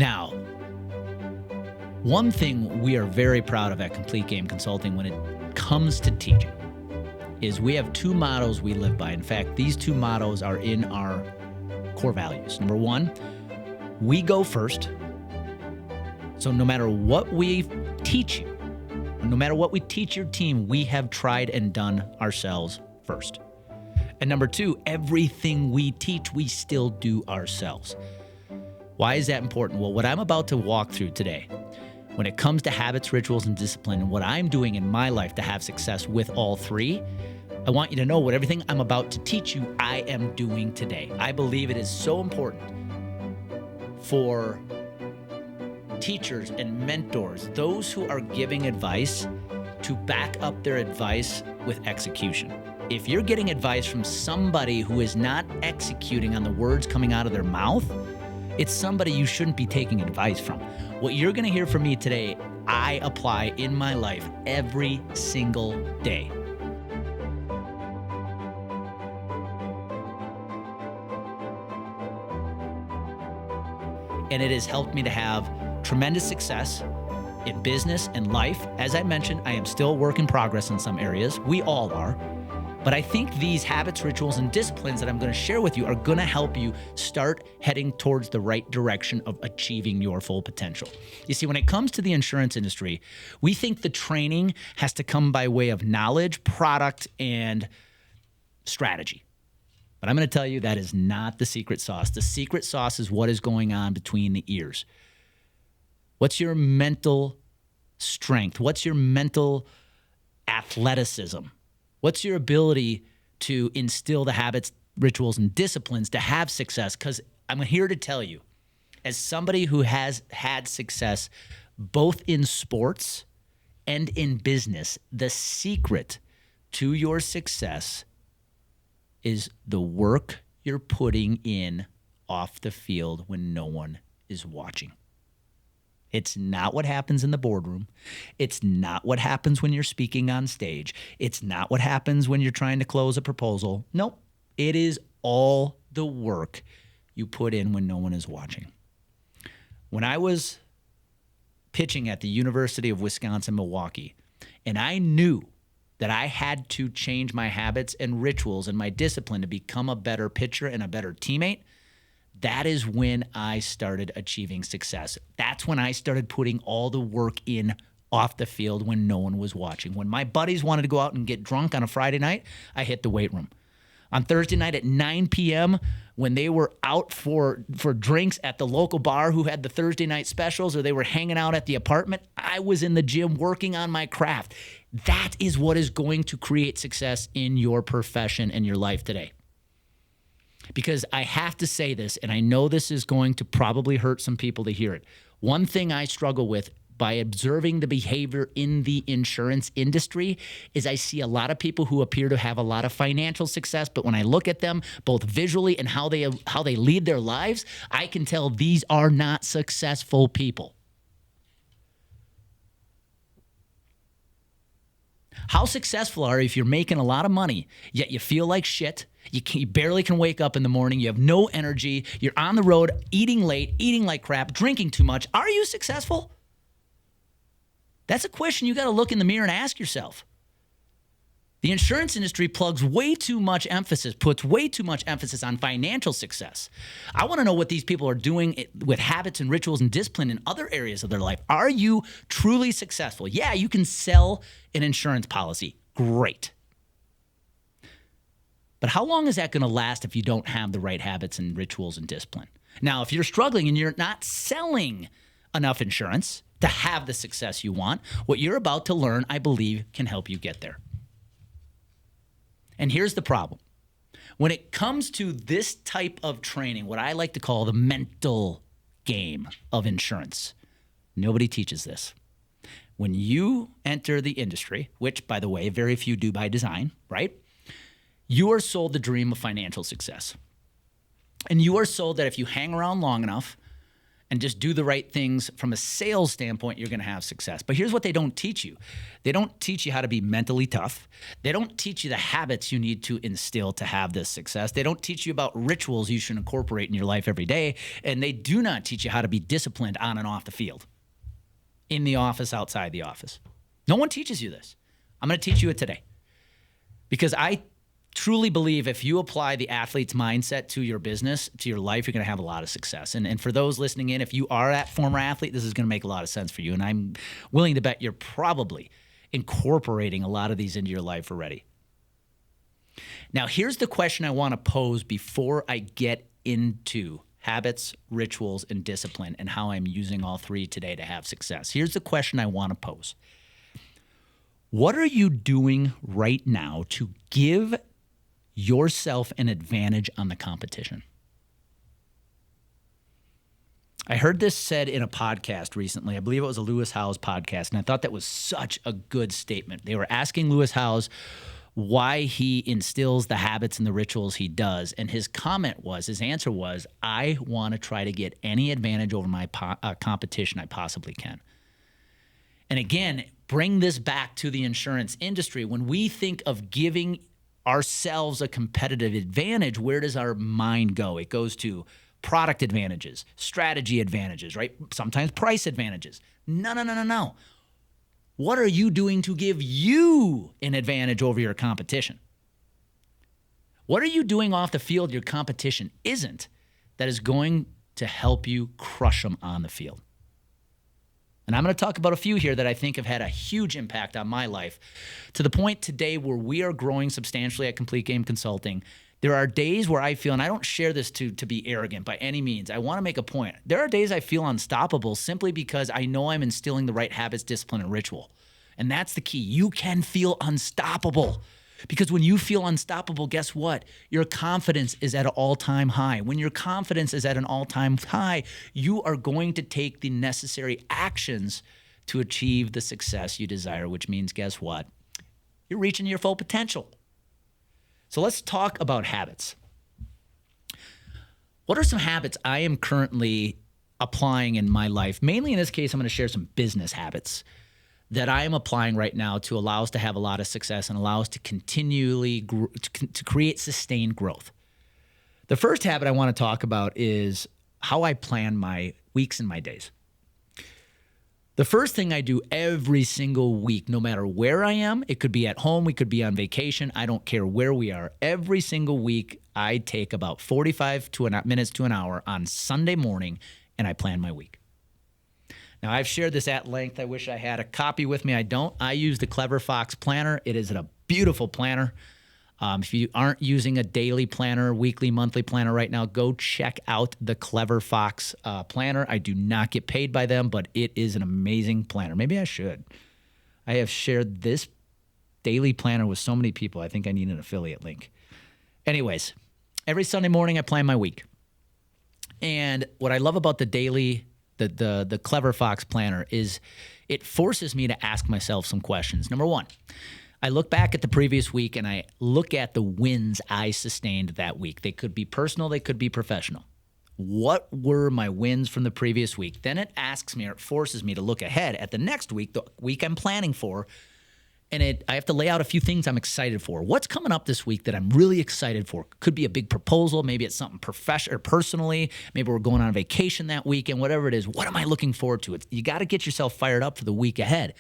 Now, one thing we are very proud of at Complete Game Consulting when it comes to teaching is we have two mottos we live by. In fact, these two mottos are in our core values. Number one, we go first. So no matter what we teach you, no matter what we teach your team, we have tried and done ourselves first. And number two, everything we teach, we still do ourselves. Why is that important? Well, what I'm about to walk through today, when it comes to habits, rituals, and discipline, and what I'm doing in my life to have success with all three, I want you to know what everything I'm about to teach you, I am doing today. I believe it is so important for teachers and mentors, those who are giving advice, to back up their advice with execution. If you're getting advice from somebody who is not executing on the words coming out of their mouth, it's somebody you shouldn't be taking advice from. What you're going to hear from me today, I apply in my life every single day. And it has helped me to have tremendous success in business and life. As I mentioned, I am still a work in progress in some areas. We all are. But I think these habits, rituals, and disciplines that I'm going to share with you are going to help you start heading towards the right direction of achieving your full potential. You see, when it comes to the insurance industry, we think the training has to come by way of knowledge, product, and strategy. But I'm going to tell you that is not the secret sauce. The secret sauce is what is going on between the ears. What's your mental strength? What's your mental athleticism? What's your ability to instill the habits, rituals, and disciplines to have success? Because I'm here to tell you, as somebody who has had success both in sports and in business, the secret to your success is the work you're putting in off the field when no one is watching. It's not what happens in the boardroom. It's not what happens when you're speaking on stage. It's not what happens when you're trying to close a proposal. Nope. It is all the work you put in when no one is watching. When I was pitching at the University of Wisconsin-Milwaukee, and I knew that I had to change my habits and rituals and my discipline to become a better pitcher and a better teammate, that is when I started achieving success. That's when I started putting all the work in off the field when no one was watching. When my buddies wanted to go out and get drunk on a Friday night, I hit the weight room. On Thursday night at 9 p.m., when they were out for drinks at the local bar who had the Thursday night specials, or they were hanging out at the apartment, I was in the gym working on my craft. That is what is going to create success in your profession and your life today. Because I have to say this, and I know this is going to probably hurt some people to hear it. One thing I struggle with by observing the behavior in the insurance industry is I see a lot of people who appear to have a lot of financial success, but when I look at them, both visually and how they lead their lives, I can tell these are not successful people. How successful are you if you're making a lot of money, yet you feel like shit? You barely can wake up in the morning. You have no energy. You're on the road, eating late, eating like crap, drinking too much. Are you successful? That's a question you got to look in the mirror and ask yourself. The insurance industry puts way too much emphasis on financial success. I want to know what these people are doing with habits and rituals and discipline in other areas of their life. Are you truly successful? Yeah, you can sell an insurance policy. Great. But how long is that going to last if you don't have the right habits and rituals and discipline? Now, if you're struggling and you're not selling enough insurance to have the success you want, what you're about to learn, I believe, can help you get there. And here's the problem. When it comes to this type of training, what I like to call the mental game of insurance, nobody teaches this. When you enter the industry, which, by the way, very few do by design, right? You are sold the dream of financial success. And you are sold that if you hang around long enough and just do the right things from a sales standpoint, you're going to have success. But here's what they don't teach you. They don't teach you how to be mentally tough. They don't teach you the habits you need to instill to have this success. They don't teach you about rituals you should incorporate in your life every day. And they do not teach you how to be disciplined on and off the field, in the office, outside the office. No one teaches you this. I'm going to teach you it today, because I truly believe if you apply the athlete's mindset to your business, to your life, you're going to have a lot of success. And for those listening in, if you are a former athlete, this is going to make a lot of sense for you. And I'm willing to bet you're probably incorporating a lot of these into your life already. Now, here's the question I want to pose before I get into habits, rituals, and discipline, and how I'm using all three today to have success. Here's the question I want to pose. What are you doing right now to give yourself an advantage on the competition? I heard this said in a podcast recently. I believe it was a Lewis Howes podcast, and I thought that was such a good statement. They were asking Lewis Howes why he instills the habits and the rituals he does, and his answer was, I want to try to get any advantage over my competition I possibly can. And again, bring this back to the insurance industry. When we think of giving ourselves a competitive advantage, where does our mind go? It goes to product advantages, strategy advantages, right? Sometimes price advantages. No. What are you doing to give you an advantage over your competition? What are you doing off the field your competition isn't that is going to help you crush them on the field? And I'm going to talk about a few here that I think have had a huge impact on my life, to the point today where we are growing substantially at Complete Game Consulting. There are days where I feel, and I don't share this to be arrogant by any means, I want to make a point. There are days I feel unstoppable simply because I know I'm instilling the right habits, discipline, and ritual. And that's the key. You can feel unstoppable. Because when you feel unstoppable, guess what? Your confidence is at an all-time high. When your confidence is at an all-time high, you are going to take the necessary actions to achieve the success you desire, which means, guess what? You're reaching your full potential. So let's talk about habits. What are some habits I am currently applying in my life? Mainly in this case, I'm going to share some business habits that I am applying right now to allow us to have a lot of success and allow us to continually to create sustained growth. The first habit I want to talk about is how I plan my weeks and my days. The first thing I do every single week, no matter where I am, it could be at home, we could be on vacation, I don't care where we are. Every single week, I take about 45 minutes to an hour on Sunday morning, and I plan my week. Now, I've shared this at length. I wish I had a copy with me. I don't. I use the Clever Fox Planner. It is a beautiful planner. If you aren't using a daily planner, weekly, monthly planner right now, go check out the Clever Fox Planner. I do not get paid by them, but it is an amazing planner. Maybe I should. I have shared this daily planner with so many people. I think I need an affiliate link. Anyways, every Sunday morning I plan my week. And what I love about the daily the Clever Fox Planner is it forces me to ask myself some questions. Number one, I look back at the previous week and I look at the wins I sustained that week. They could be personal, they could be professional. What were my wins from the previous week? Then it asks me, or it forces me to look ahead at the next week, the week I'm planning for, and I have to lay out a few things I'm excited for. What's coming up this week that I'm really excited for? Could be a big proposal. Maybe it's something professional or personally. Maybe we're going on vacation that weekend, whatever it is. What am I looking forward to? You got to get yourself fired up for the week ahead.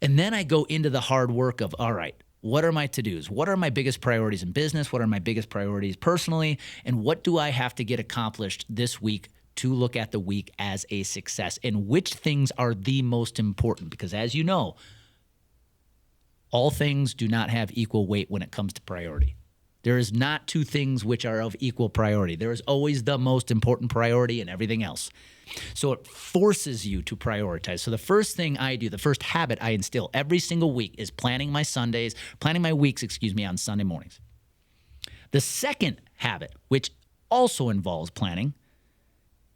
And then I go into the hard work of, all right, what are my to-dos? What are my biggest priorities in business? What are my biggest priorities personally? And what do I have to get accomplished this week to look at the week as a success? And which things are the most important? Because as you know, all things do not have equal weight when it comes to priority. There is not two things which are of equal priority. There is always the most important priority and everything else. So it forces you to prioritize. So the first thing I do, the first habit I instill every single week is planning my weeks, on Sunday mornings. The second habit, which also involves planning,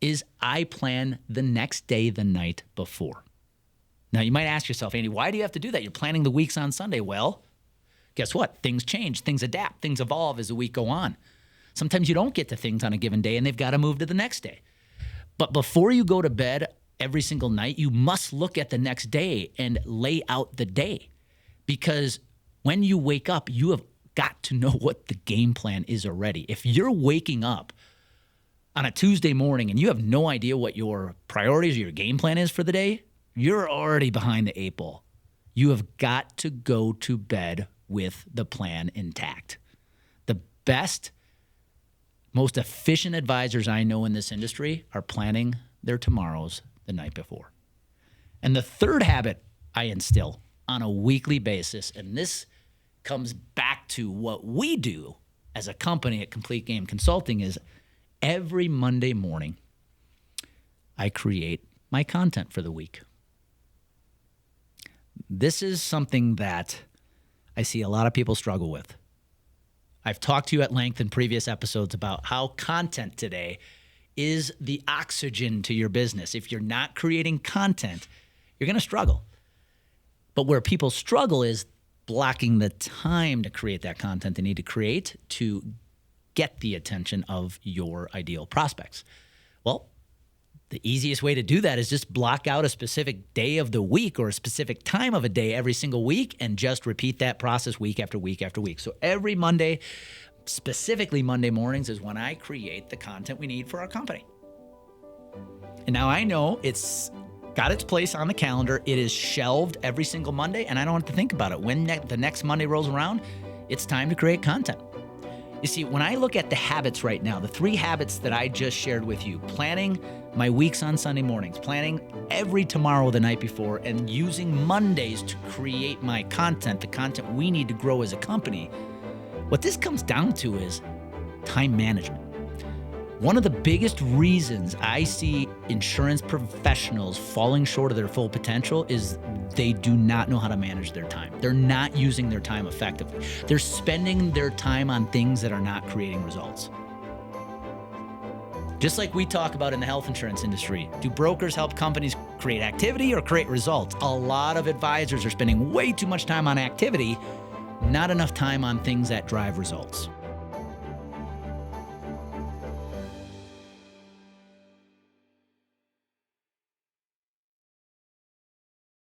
is I plan the next day the night before. Now, you might ask yourself, Andy, why do you have to do that? You're planning the weeks on Sunday. Well, guess what? Things change, things adapt, things evolve as the week go on. Sometimes you don't get to things on a given day and they've got to move to the next day. But before you go to bed every single night, you must look at the next day and lay out the day. Because when you wake up, you have got to know what the game plan is already. If you're waking up on a Tuesday morning and you have no idea what your priorities or your game plan is for the day, you're already behind the 8 ball. You have got to go to bed with the plan intact. The best, most efficient advisors I know in this industry are planning their tomorrows the night before. And the third habit I instill on a weekly basis, and this comes back to what we do as a company at Complete Game Consulting, is every Monday morning, I create my content for the week. This is something that I see a lot of people struggle with. I've talked to you at length in previous episodes about how content today is the oxygen to your business. If you're not creating content, you're going to struggle. But where people struggle is blocking the time to create that content they need to create to get the attention of your ideal prospects. Well, the easiest way to do that is just block out a specific day of the week or a specific time of a day every single week and just repeat that process week after week after week. So every Monday, specifically Monday mornings, is when I create the content we need for our company. And now I know it's got its place on the calendar. It is shelved every single Monday, and I don't have to think about it. When the next Monday rolls around, it's time to create content. You see, when I look at the habits right now, the 3 habits that I just shared with you, planning my weeks on Sunday mornings, planning every tomorrow the night before, and using Mondays to create my content, the content we need to grow as a company, what this comes down to is time management. One of the biggest reasons I see insurance professionals falling short of their full potential is they do not know how to manage their time. They're not using their time effectively. They're spending their time on things that are not creating results. Just like we talk about in the health insurance industry, do brokers help companies create activity or create results? A lot of advisors are spending way too much time on activity, not enough time on things that drive results.